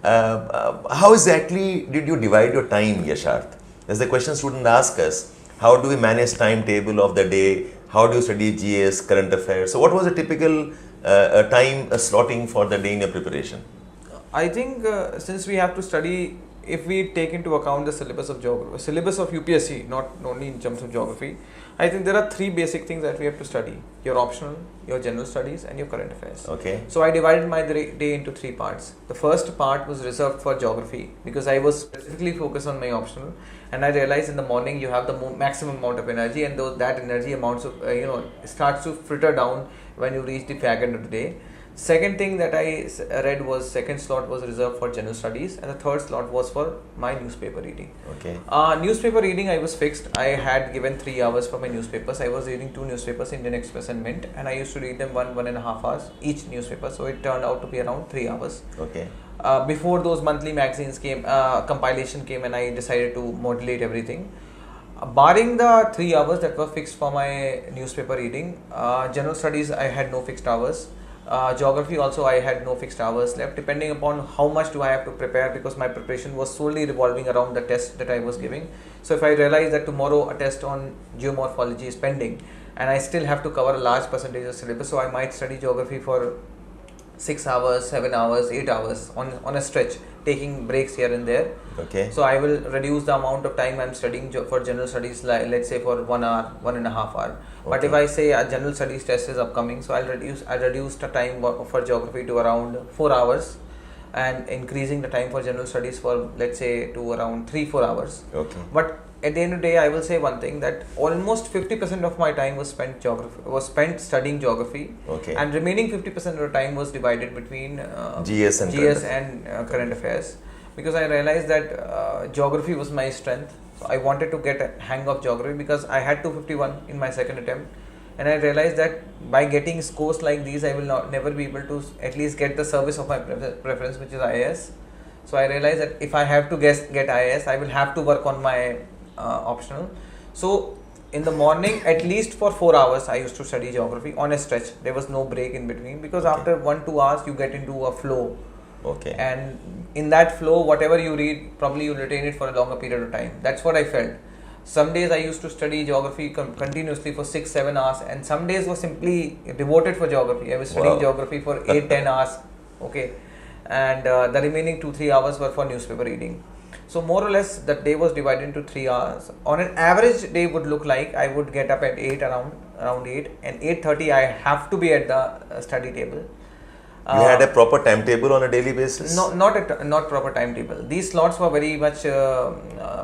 how exactly did you divide your time, Yasharth? That's the question students ask us. How do we manage timetable of the day? How do you study GS, current affairs? So what was the typical time slotting for the day in your preparation? I think since we have to study, if we take into account the syllabus of geography, syllabus of UPSC, not only in terms of geography, I think there are three basic things that we have to study: your optional, your general studies, and your current affairs. Okay. So I divided my day into three parts. The first part was reserved for geography because I was specifically focused on my optional, and I realized in the morning you have the maximum amount of energy, and that energy amounts of starts to fritter down when you reach the fag end of the day. Second thing that I read was second slot was reserved for general studies, and the third slot was for my newspaper reading. Okay. Newspaper reading, I was fixed. I had given 3 hours for my newspapers. I was reading 2 newspapers, Indian Express and Mint, and I used to read them 1.5 hours each newspaper. So it turned out to be around 3 hours. Okay. Before those monthly magazines came, compilation came, and I decided to modulate everything. Barring the 3 hours that were fixed for my newspaper reading, general studies I had no fixed hours. Geography also I had no fixed hours left, depending upon how much do I have to prepare, because my preparation was solely revolving around the test that I was giving. So if I realize that tomorrow a test on geomorphology is pending and I still have to cover a large percentage of syllabus, so I might study geography for 6 hours, 7 hours, 8 hours on a stretch, taking breaks here and there. Okay. So I will reduce the amount of time I'm studying for general studies, like let's say for 1 hour, 1.5 hours. Okay. But if I say a general studies test is upcoming, so I'll reduce the time for geography to around 4 hours, and increasing the time for general studies for, let's say, to around 3-4 hours. Okay. But at the end of the day, I will say one thing, that almost 50% of my time was spent studying geography. Okay. And remaining 50% of the time was divided between GS and current affairs, because I realized that geography was my strength. So I wanted to get a hang of geography because I had 251 in my second attempt, and I realized that by getting scores like these, I will never be able to at least get the service of my preference, which is IAS. So I realized that if I have to get IAS, I will have to work on my optional. So in the morning, at least for 4 hours, I used to study geography on a stretch. There was no break in between, because after 1-2 hours, you get into a flow. Okay. And in that flow, whatever you read, probably you retain it for a longer period of time. That's what I felt. Some days I used to study geography continuously for 6-7 hours, and some days were simply devoted for geography. I was studying geography for 8-10 hours. Okay. And the remaining 2-3 hours were for newspaper reading. So more or less that day was divided into 3 hours. On an average day would look like I would get up at 8, around 8, and 8:30 I have to be at the study table. You had a proper timetable on a daily basis? No, not proper timetable. These slots were very much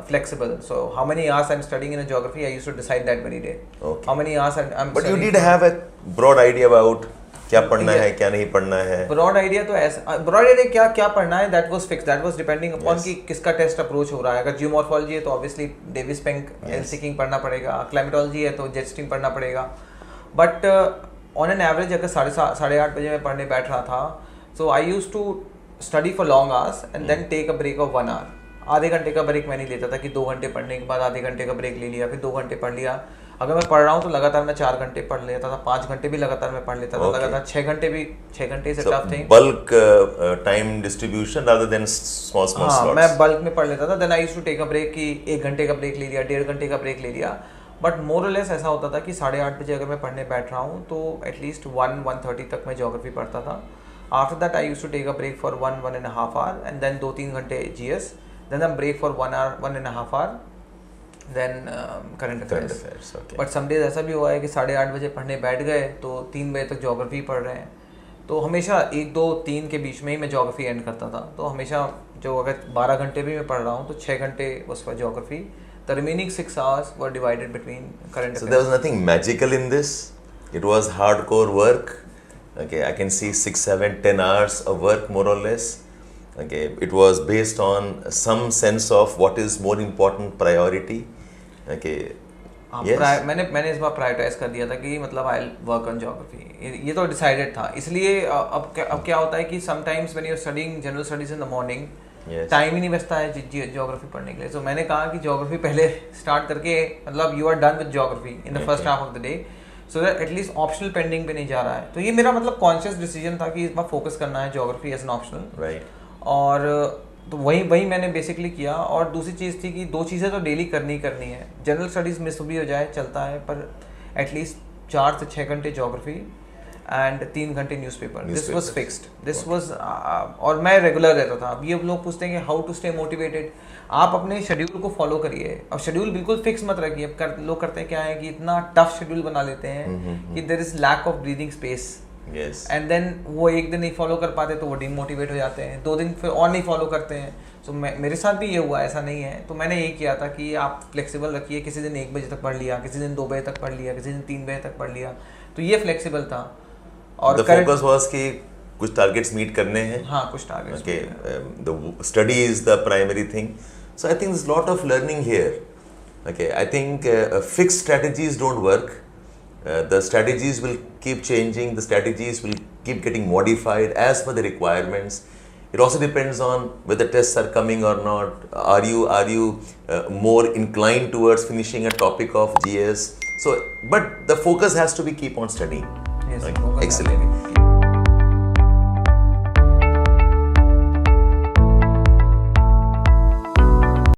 flexible. So how many hours I'm studying in a geography, I used to decide that very day. Okay. How many hours I'm But you studying. did have a broad idea about क्या पढ़ना है, क्या नहीं पढ़ना है. Broad idea तो ऐसा, broad idea क्या पढ़ना है, that was fixed. That was depending upon कि किसका टेस्ट अप्रोच हो रहा है. अगर जियोमॉर्फोलॉजी है तो obviously Davis Penck LC king पढ़ना पड़ेगा. क्लाइमेटोलॉजी है तो जेट स्ट्रीम पढ़ना पड़ेगा. बट ऑन एन एवरेज अगर 7:30 बजे मैं पढ़ने बैठ रहा था, so I used to study for long hours and then take a break of 1 hour. आधे घंटे का ब्रेक मैं नहीं लेता था कि 2 घंटे पढ़ने के बाद आधे घंटे का ब्रेक ले लिया, फिर 2 घंटे पढ़ लिया. अगर मैं पढ़ रहा हूँ तो लगातार मैं 4 घंटे पढ़ लेता था, 5 घंटे भी लगातार मैं पढ़ लेता था, लगातार 6 घंटे से टफ थे. Bulk time distribution rather than small slots. मैं बल्क में पढ़ लेता था. Then I used to take a break कि 1 घंटे का ब्रेक ले लिया, 1.5 घंटे का ब्रेक ले लिया. बट मोर और लेस ऐसा होता था कि 8:30 बजे अगर मैं पढ़ने बैठ रहा हूँ तो एटलीस्ट 1-1:30 तक मैं ज्योग्राफी पढ़ता था. After that, I used to take a break for 1.5 hour, and then 2-3 घंटे GS, then a break for 1 hour, 1.5 hour, then current affairs. Okay. But some days ऐसा भी हुआ है कि 8:30 बजे पढ़ने बैठ गए तो 3 बजे तक ज्योग्राफी पढ़ रहे हैं. तो हमेशा 1-2-3 के बीच में ही मैं ज्योग्राफी एंड करता था. तो हमेशा जो अगर 12 घंटे भी मैं पढ़ रहा हूँ तो 6 घंटे was for geography. The remaining 6 hours were divided between current affairs. So there was nothing magical in this. It was hardcore work. Okay, I can see 6, 7, 10 hours of work more or less. Okay, it was based on some sense of what is more important priority. Okay. Yes. मैंने इस बार prioritise कर दिया था कि मतलब I work on geography. ये तो decided था. इसलिए अब क्या होता है कि sometimes when you are studying general studies in the morning, time ही नहीं बचता है ज्योग्राफी पढ़ने के लिए. तो मैंने कहा कि ज्योग्राफी पहले स्टार्ट करके मतलब you are done with geography in the first half of the day, so that at least optional pending पे नहीं जा रहा है. तो ये मेरा मतलब कॉन्शियस डिसीजन था कि इस बार फोकस करना है geography as an optional. Right. और तो वही वही मैंने बेसिकली किया। और दूसरी चीज़ थी कि 2 चीज़ें तो डेली करनी करनी है। जनरल स्टडीज़ मिस भी हो जाए चलता है, पर एटलीस्ट 4 से 6 घंटे जोग्राफी एंड 3 घंटे newspaper. This was fixed, this was और मैं रेगुलर रहता था। अब ये लोग पूछते हैं कि हाउ टू स्टे मोटिवेटेड। आप अपने शेड्यूल को फॉलो करिए। अब शेड्यूल बिल्कुल फिक्स मत रखिए। अब लोग करते हैं क्या है कि इतना टफ शेड्यूल बना लेते हैं कि there is lack of breathing space, and then वो एक दिन नहीं फॉलो कर पाते तो वो डिमोटिवेट हो जाते हैं, 2 दिन फिर और नहीं फॉलो करते हैं। सो मेरे साथ भी ये हुआ, ऐसा नहीं है। तो मैंने यही किया था कि आप फ्लेक्सिबल रखिए। किसी दिन 1 बजे तक पढ़ लिया, किसी दिन 2 बजे तक पढ़ लिया, किसी दिन 3 बजे तक पढ़ लिया, तो ये फ्लेक्सिबल था। और द फोकस वाज कि कुछ टारगेट्स मीट करने हैं। हाँ, कुछ targets. Okay, the study is the primary thing. So I think there's a lot of learning here. Okay, I think fixed strategies don't work. The strategies will keep changing. The strategies will keep getting modified as per the requirements. It also depends on whether tests are coming or not. Are you more inclined towards finishing a topic of GS? So, but the focus has to be keep on studying. Yes, Okay, focus has to excellent. be.